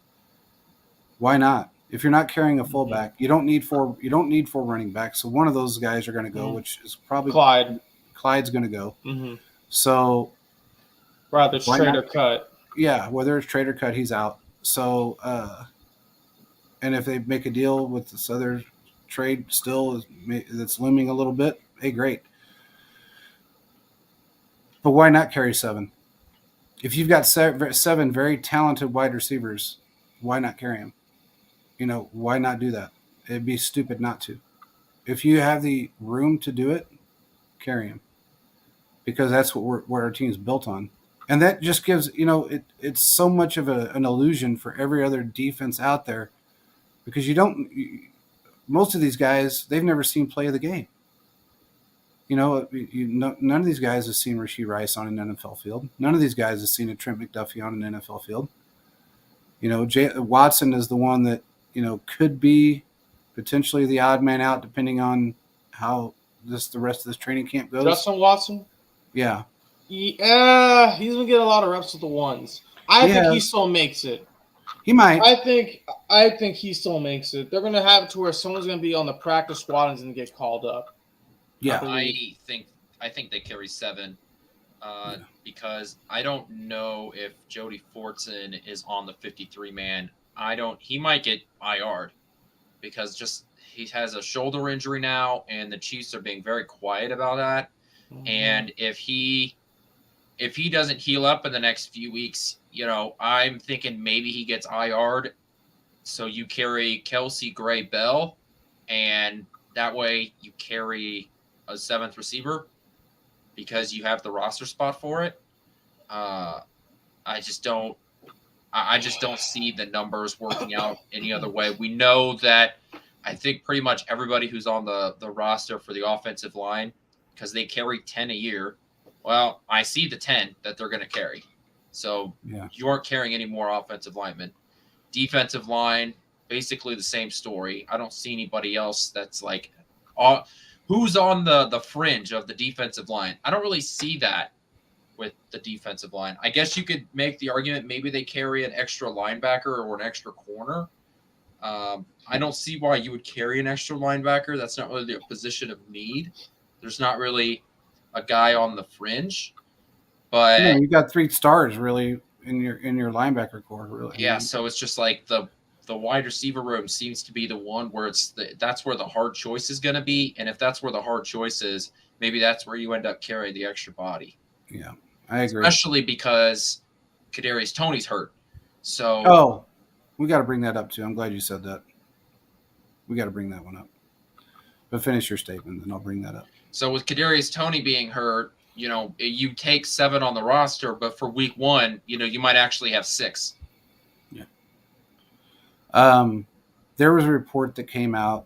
Why not? If you're not carrying a fullback, you don't need 4. You don't need 4 running backs. So one of those guys are going to go, which is probably Clyde. Clyde's going to go. So. Rather trade or cut. Yeah, whether it's trade or cut, he's out. So, and if they make a deal with this other trade still that's looming a little bit, hey, great. But why not carry 7? If you've got 7 very talented wide receivers, why not carry them? Why not do that? It'd be stupid not to. If you have the room to do it, carry them. Because that's what our team's built on. And that just gives, it's so much of an illusion for every other defense out there because most of these guys, they've never seen play of the game. None of these guys have seen Rashee Rice on an NFL field. None of these guys have seen a Trent McDuffie on an NFL field. Watson is the one that could be potentially the odd man out, depending on how the rest of this training camp goes. Justin Watson. Yeah. He's gonna get a lot of reps with the ones. I think he still makes it. He might. I think he still makes it. They're gonna have it to where someone's gonna be on the practice squad and gonna get called up. Yeah, I think they carry 7 because I don't know if Jody Fortson is on the 53-man. He might get IR'd because he has a shoulder injury now, and the Chiefs are being very quiet about that. Mm-hmm. And if he doesn't heal up in the next few weeks, I'm thinking maybe he gets IR'd. So you carry Kelsey Gray Bell, and that way you carry a 7th receiver because you have the roster spot for it. I just don't see the numbers working out any other way. We know that I think pretty much everybody who's on the roster for the offensive line, because they carry 10 a year. Well, I see the 10 that they're going to carry. So you aren't carrying any more offensive linemen. Defensive line, basically the same story. I don't see anybody else that's like who's on the fringe of the defensive line. I don't really see that with the defensive line. I guess you could make the argument maybe they carry an extra linebacker or an extra corner. I don't see why you would carry an extra linebacker. That's not really a position of need. There's not really a guy on the fringe. But you got 3 stars really in your linebacker core, really. Yeah, so it's just like the wide receiver room seems to be the one where that's where the hard choice is going to be, and if that's where the hard choice is, maybe that's where you end up carrying the extra body. Yeah, I agree. Especially because Kadarius Toney's hurt. So we got to bring that up too. I'm glad you said that. We got to bring that one up. But finish your statement, and I'll bring that up. So with Kadarius Toney being hurt, you take 7 on the roster, but for week 1, you might actually have 6. Yeah. There was a report that came out,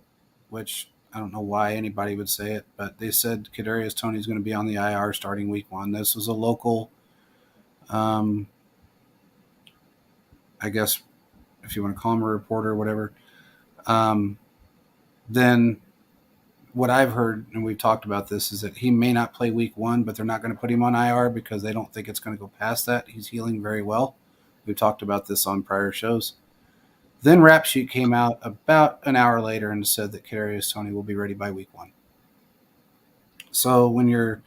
which I don't know why anybody would say it, but they said Kadarius Toney is going to be on the IR starting week 1. This was a local, I guess, if you want to call him a reporter or whatever. Then what I've heard, and we've talked about this, is that he may not play week 1, but they're not going to put him on IR because they don't think it's going to go past that. He's healing very well. We've talked about this on prior shows. Then Rap Sheet came out about an hour later and said that Kadarius Toney will be ready by week 1. So when your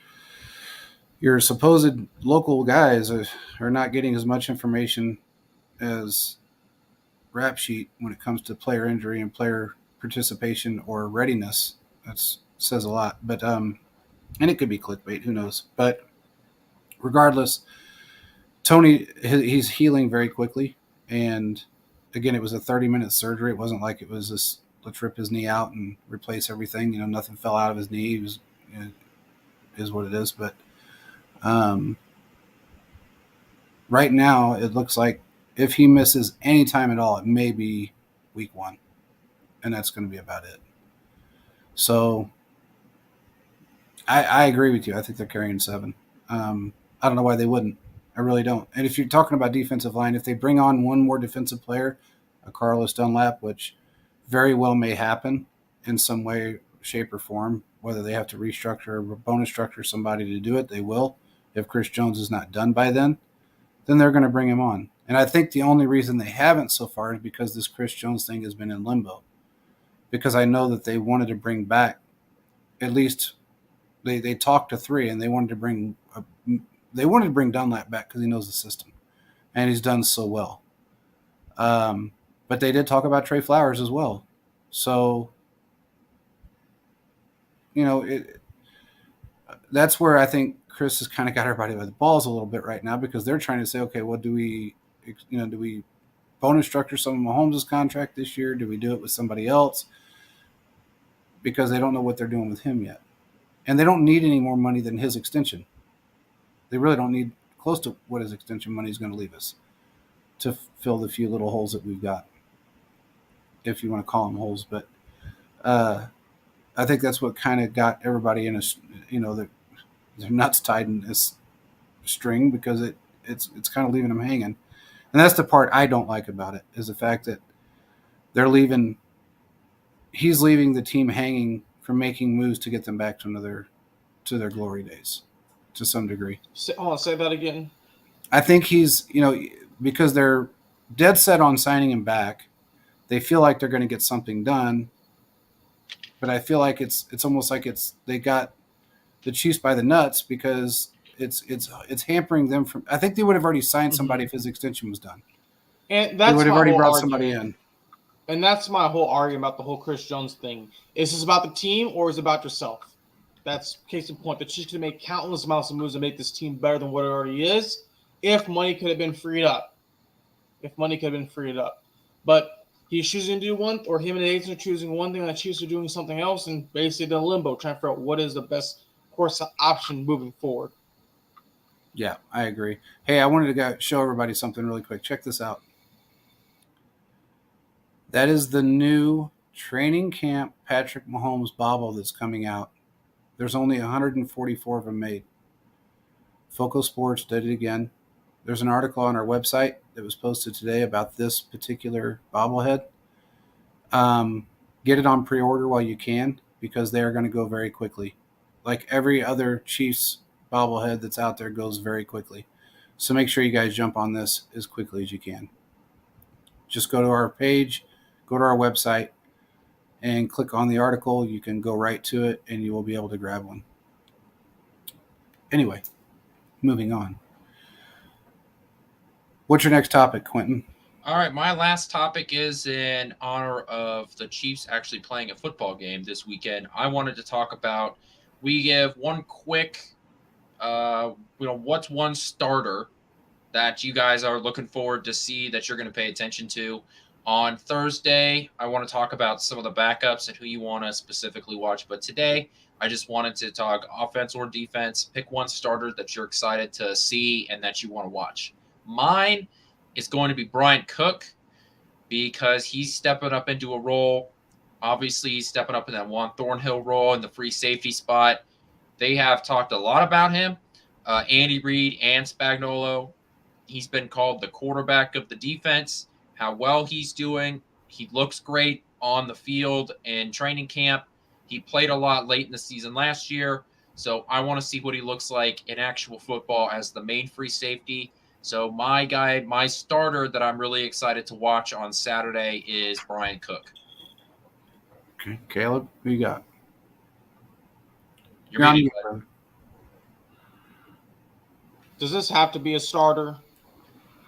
supposed local guys are not getting as much information as Rap Sheet when it comes to player injury and player participation or readiness, that says a lot. But and it could be clickbait, who knows? But regardless, Toney, he's healing very quickly, and again, it was a 30-minute surgery. It wasn't like it was this, let's rip his knee out and replace everything. Nothing fell out of his knee. It was, is what it is. But right now, it looks like if he misses any time at all, it may be week 1, and that's going to be about it. So I agree with you. I think they're carrying 7. I don't know why they wouldn't. I really don't. And if you're talking about defensive line, if they bring on one more defensive player, a Carlos Dunlap, which very well may happen in some way, shape, or form, whether they have to restructure or bonus structure somebody to do it, they will. If Chris Jones is not done by then they're going to bring him on. And I think the only reason they haven't so far is because this Chris Jones thing has been in limbo. Because I know that they wanted to bring back, at least they talked to 3, and they wanted to bring Dunlap back because he knows the system, and he's done so well. But they did talk about Trey Flowers as well. So, that's where I think Chris has kind of got everybody by the balls a little bit right now, because they're trying to say, okay, well, do we bonus structure some of Mahomes' contract this year? Do we do it with somebody else? Because they don't know what they're doing with him yet. And they don't need any more money than his extension. They really don't need close to what his extension money is going to leave us to fill the few little holes that we've got, if you want to call them holes. But I think that's what kind of got everybody in a, their nuts tied in this string because it's kind of leaving them hanging. And that's the part I don't like about it is the fact that they're leaving. He's leaving the team hanging from making moves to get them back to their glory days, to some degree. Say that again. I think he's because they're dead set on signing him back. They feel like they're going to get something done, but I feel like it's almost like they got the Chiefs by the nuts because it's hampering them from. I think they would have already signed somebody if his extension was done. And They that's would have my already whole brought argument. somebody in. And that's my whole argument about the whole Chris Jones thing. Is this about the team or is it about yourself? That's case in point. The Chiefs could make countless amounts of moves to make this team better than what it already is if money could have been freed up. But he's choosing to do one, or him and the agents are choosing one thing, and the Chiefs are doing something else, and basically in limbo, trying to figure out what is the best course option moving forward. Yeah, I agree. Hey, I wanted to show everybody something really quick. Check this out. That is the new training camp Patrick Mahomes bobble that's coming out. There's only 144 of them made. Foco Sports did it again. There's an article on our website that was posted today about this particular bobblehead. Get it on pre-order while you can because they are going to go very quickly. Like every other Chiefs bobblehead that's out there goes very quickly. So make sure you guys jump on this as quickly as you can. Just go to our page, go to our website, and click on the article. You can go right to it, and you will be able to grab one. Anyway, moving on. What's your next topic, Quentin? All right, my last topic is in honor of the Chiefs actually playing a football game this weekend. I wanted to talk about, we give one quick, what's one starter that you guys are looking forward to see that you're going to pay attention to. On Thursday, I want to talk about some of the backups and who you want to specifically watch. But today, I just wanted to talk offense or defense. Pick one starter that you're excited to see and that you want to watch. Mine is going to be Brian Cook because he's stepping up into a role. Obviously, he's stepping up in that Juan Thornhill role in the free safety spot. They have talked a lot about him. Andy Reid and Spagnuolo. He's been called the quarterback of the defense. How well he's doing. He looks great on the field in training camp. He played a lot late in the season last year. So I want to see what he looks like in actual football as the main free safety. So my starter that I'm really excited to watch on Saturday is Brian Cook. Okay, Caleb, who you got? You're muted. Does this have to be a starter?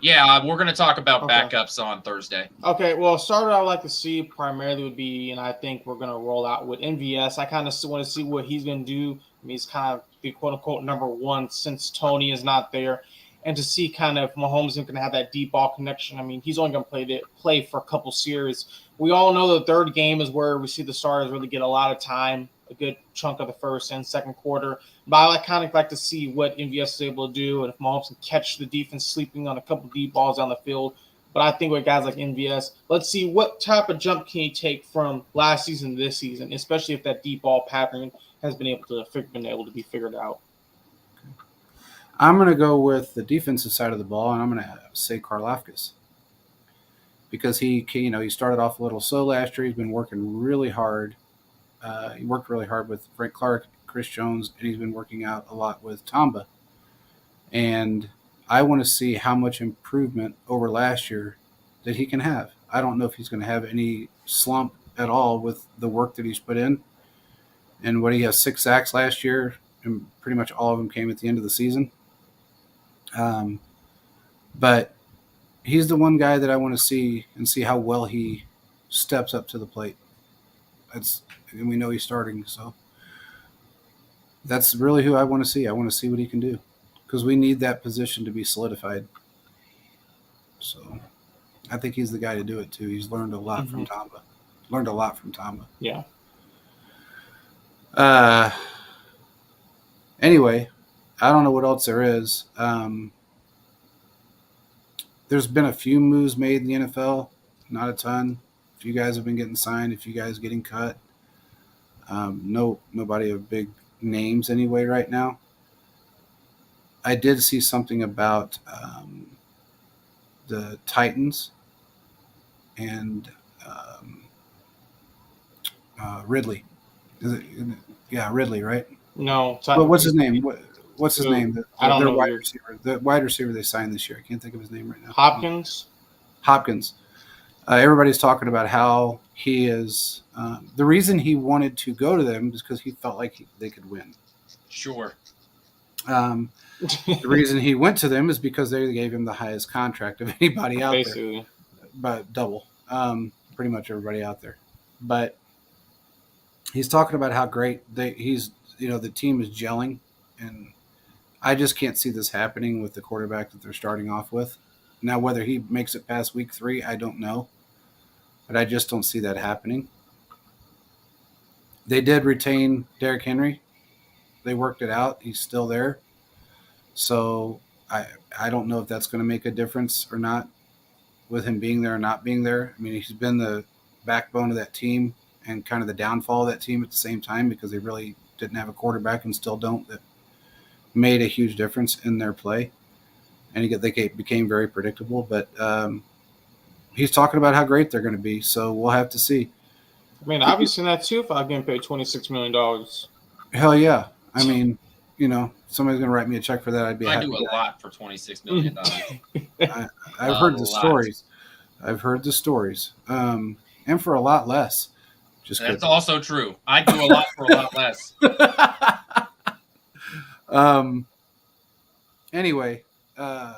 Yeah, we're going to talk about backups on Thursday. Okay, well, starter I would like to see primarily would be, and I think we're going to roll out with MVS. I kind of want to see what he's going to do. I mean, he's kind of the quote-unquote number one since Tony is not there. And to see kind of Mahomes is going to have that deep ball connection. I mean, he's only going to play for a couple series. We all know the third game is where we see the starters really get a lot of time, a good chunk of the first and second quarter. But I kind of like to see what MVS is able to do and if Mahomes can catch the defense sleeping on a couple deep balls down the field. But I think with guys like MVS, let's see what type of jump can he take from last season to this season, especially if that deep ball pattern has been able to be figured out. I'm going to go with the defensive side of the ball, and I'm going to say Karlaftis because he started off a little slow last year. He's been working really hard. He worked really hard with Frank Clark, Chris Jones, and he's been working out a lot with Tamba. And I want to see how much improvement over last year that he can have. I don't know if he's going to have any slump at all with the work that he's put in. And what he has 6 sacks last year, and pretty much all of them came at the end of the season. But he's the one guy that I want to see and see how well he steps up to the plate. And we know he's starting, so that's really who I want to see. I want to see what he can do because we need that position to be solidified. So I think he's the guy to do it too. He's learned a lot from Tamba. Yeah. Anyway, I don't know what else there is. There's been a few moves made in the NFL, not a ton. A few guys have been getting signed, a few guys getting cut. Nobody of big names anyway right now. I did see something about the Titans and um, Ridley. Is it, yeah, Ridley, right? No, But what's his name? What's his Who? name? I don't Their know. wide receiver. The wide receiver they signed this year. I can't think of his name right now. Hopkins. Hopkins. Everybody's talking about how he is. The reason he wanted to go to them is because he felt like they could win. Sure. The reason he went to them is because they gave him the highest contract of anybody out Basically. there, but double, pretty much everybody out there. But he's talking about how great the team is gelling, and I just can't see this happening with the quarterback that they're starting off with. Now, whether he makes it past week 3, I don't know, but I just don't see that happening. They did retain Derrick Henry. They worked it out. He's still there. So I don't know if that's going to make a difference or not with him being there or not being there. I mean, he's been the backbone of that team and kind of the downfall of that team at the same time because they really didn't have a quarterback and still don't that made a huge difference in their play. And they became very predictable. But he's talking about how great they're going to be. So we'll have to see. I mean, I'd be seeing that too if I'm getting paid $26 million. Hell yeah. I mean, somebody's going to write me a check for that. I'd be happy. I do a lot for $26 million. I've heard the stories. I've heard the stories. And for a lot less. That's also true. I do a lot for a lot less. Anyway, I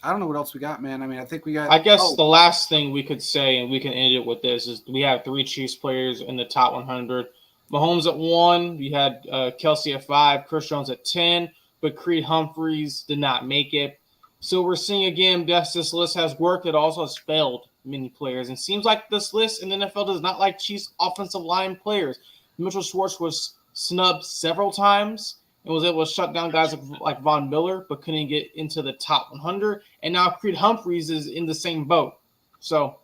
don't know what else we got, man. I mean, I think we got. I guess the last thing we could say, and we can end it with this, is we have 3 Chiefs players in the top 100. Mahomes at 1. We had Kelsey at 5. Chris Jones at 10. But Creed Humphreys did not make it. So we're seeing again, yes, this list has worked. It also has failed many players. And it seems like this list in the NFL does not like Chiefs offensive line players. Mitchell Schwartz was snubbed several times and was able to shut down guys like Von Miller, but couldn't get into the top 100. And now Creed Humphreys is in the same boat. So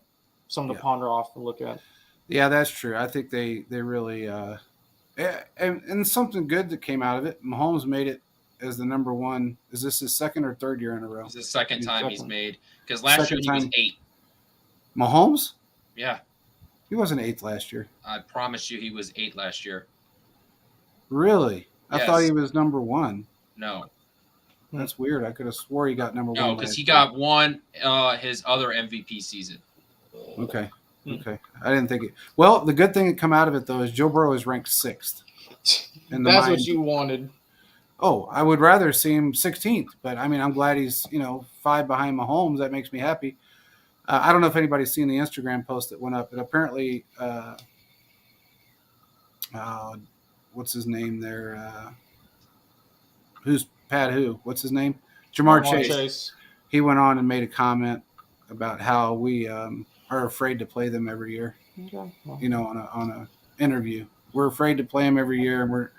something to ponder off and look at. Yeah, that's true. I think they really and something good that came out of it. Mahomes made it as the number 1. Is this his second or third year in a row? It's the second time he's made. Because last year he was 8. Mahomes? Yeah. He wasn't 8th last year. I promise you he was 8 last year. Really? Yes. I thought he was number 1. No. That's weird. I could have swore he got number 1. No, because he got his other MVP season. Okay. Okay. I didn't think it. Well, the good thing that come out of it, though, is Joe Burrow is ranked 6th. That's what you wanted. Oh, I would rather see him 16th, but I mean, I'm glad he's 5 behind Mahomes. That makes me happy. I don't know if anybody's seen the Instagram post that went up, but apparently, what's his name there? Who's Pat? What's his name? Jamar Chase. He went on and made a comment about how we are afraid to play them every year. Okay. On a interview, we're afraid to play them every year, and we're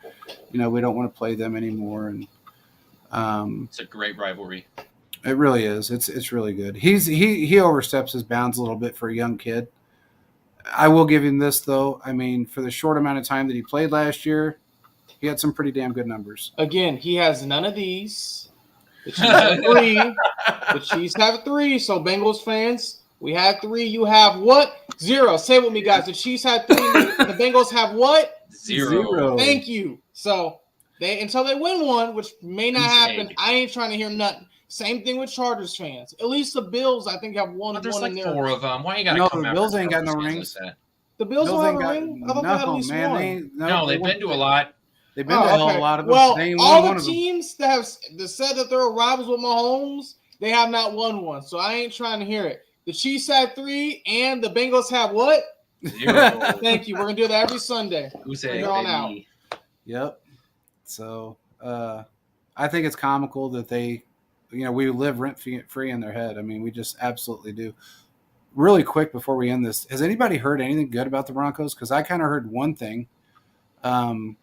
we don't want to play them anymore. And it's a great rivalry. It really is. It's really good. He oversteps his bounds a little bit for a young kid. I will give him this though. I mean, for the short amount of time that he played last year, he had some pretty damn good numbers. Again, he has none of these. The Chiefs have 3. The Chiefs have 3. So Bengals fans, we have 3. You have what? 0. Say it with me, guys. The Chiefs have 3. The Bengals have what? 0. Thank you. So until they win one, which may not happen, I ain't trying to hear nothing. Same thing with Chargers fans. At least the Bills, I think, have won. There's one like in there. 4 of them. Why you got to come the out? Bills ain't got no rings. The Bills don't have a ring? I thought they had at least one. No, they've been to a lot. They've been to a lot of them. Well, all the teams that said that they're rivals with Mahomes, they have not won one. So I ain't trying to hear it. The Chiefs have 3, and the Bengals have what? 0. Thank you. We're going to do that every Sunday. Who said on out. Yep. So I think it's comical that they, we live rent-free in their head. I mean, we just absolutely do. Really quick before we end this, has anybody heard anything good about the Broncos? Because I kind of heard one thing, and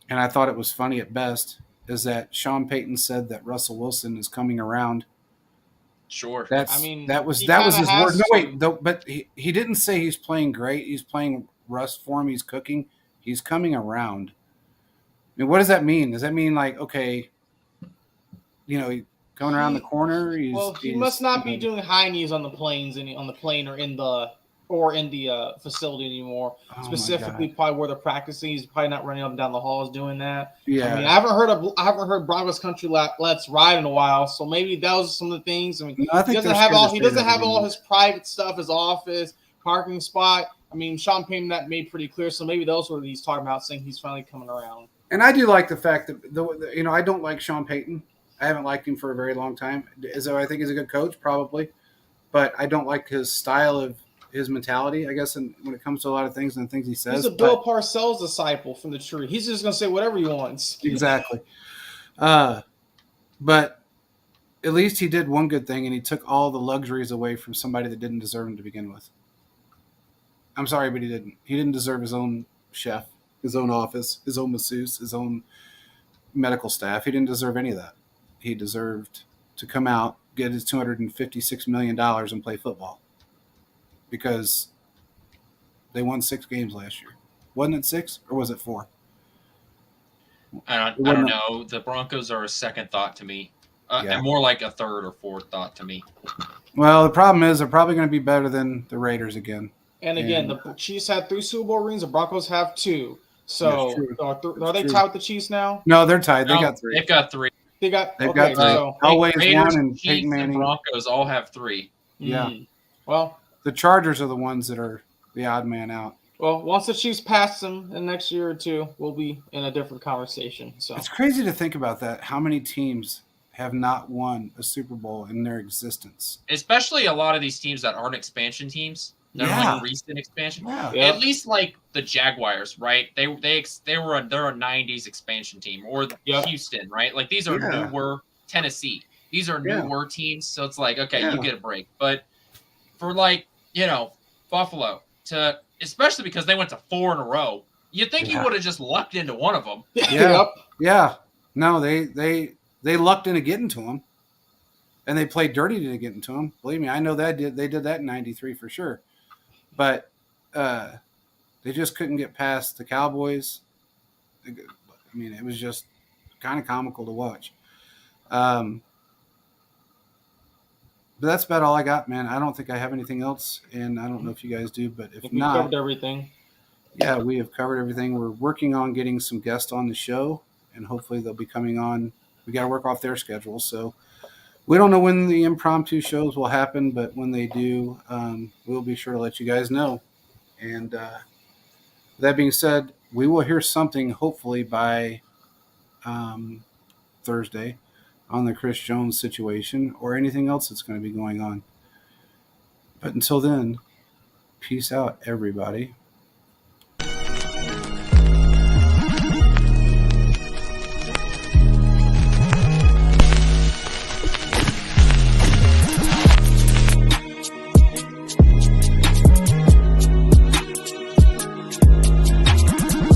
I thought it was funny at best, is that Sean Payton said that Russell Wilson is coming around. Sure. That was his word. No, wait, but he didn't say he's playing great. He's playing rust form he's cooking, he's coming around. I mean, what does that mean? Does that mean like, okay, coming around the corner? He must not be doing high knees on the planes on the plane or in the facility anymore. Oh Specifically, probably where they're practicing. He's probably not running up and down the halls doing that. Yeah. I mean, I haven't heard Broncos Country Let's Ride in a while. So maybe that was some of the things. I mean, No, I think he doesn't have all his private stuff, his office, parking spot. I mean, Sean Payton that made pretty clear. So maybe those were he's talking about, saying he's finally coming around. And I do like the fact that I don't like Sean Payton. I haven't liked him for a very long time. So I think he's a good coach, probably, but I don't like his style of his mentality, I guess, and when it comes to a lot of things and the things he says. He's a Bill Parcells disciple from the tree. He's just going to say whatever he wants. Exactly. But at least he did one good thing, and he took all the luxuries away from somebody that didn't deserve him to begin with. I'm sorry, but he didn't. He didn't deserve his own chef, his own office, his own masseuse, his own medical staff. He didn't deserve any of that. He deserved to come out, get his $256 million and play football because they won 6 games last year. Wasn't it 6 or was it 4? I don't know. The Broncos are a second thought to me. And more like a third or fourth thought to me. Well, the problem is they're probably going to be better than the Raiders again. And again, the Chiefs had 3 Super Bowl rings. The Broncos have 2. So are they tied with the Chiefs now? No, they're tied. They got 3. They've got 3. They've got 3. So Elway's Raiders, 1 and Chiefs, Peyton Manning. and Broncos all have 3. Yeah. Well, the Chargers are the ones that are the odd man out. Well, once the Chiefs pass them in the next year or two, we'll be in a different conversation. So it's crazy to think about that. How many teams have not won a Super Bowl in their existence? Especially a lot of these teams that aren't expansion teams. They're like recent expansion. Yeah. At least like the Jaguars, right? They're a 90s expansion team, or Houston, right? Like these are newer. Tennessee. These are newer teams, so it's like, okay, you get a break. But for Buffalo to, especially because they went to 4 in a row, you'd think you would have just lucked into one of them. Yeah. No, they lucked into getting to them, and they played dirty to get into them. Believe me, I know they did that in '93 for sure. But they just couldn't get past the Cowboys. I mean, it was just kind of comical to watch. But that's about all I got, man. I don't think I have anything else, and I don't know if you guys do, but if not, we covered everything. Yeah, we have covered everything. We're working on getting some guests on the show, and hopefully they'll be coming on. We got to work off their schedule, so we don't know when the impromptu shows will happen, but when they do, we'll be sure to let you guys know. And that being said, we will hear something hopefully by Thursday on the Chris Jones situation or anything else that's going to be going on. But until then, peace out, everybody.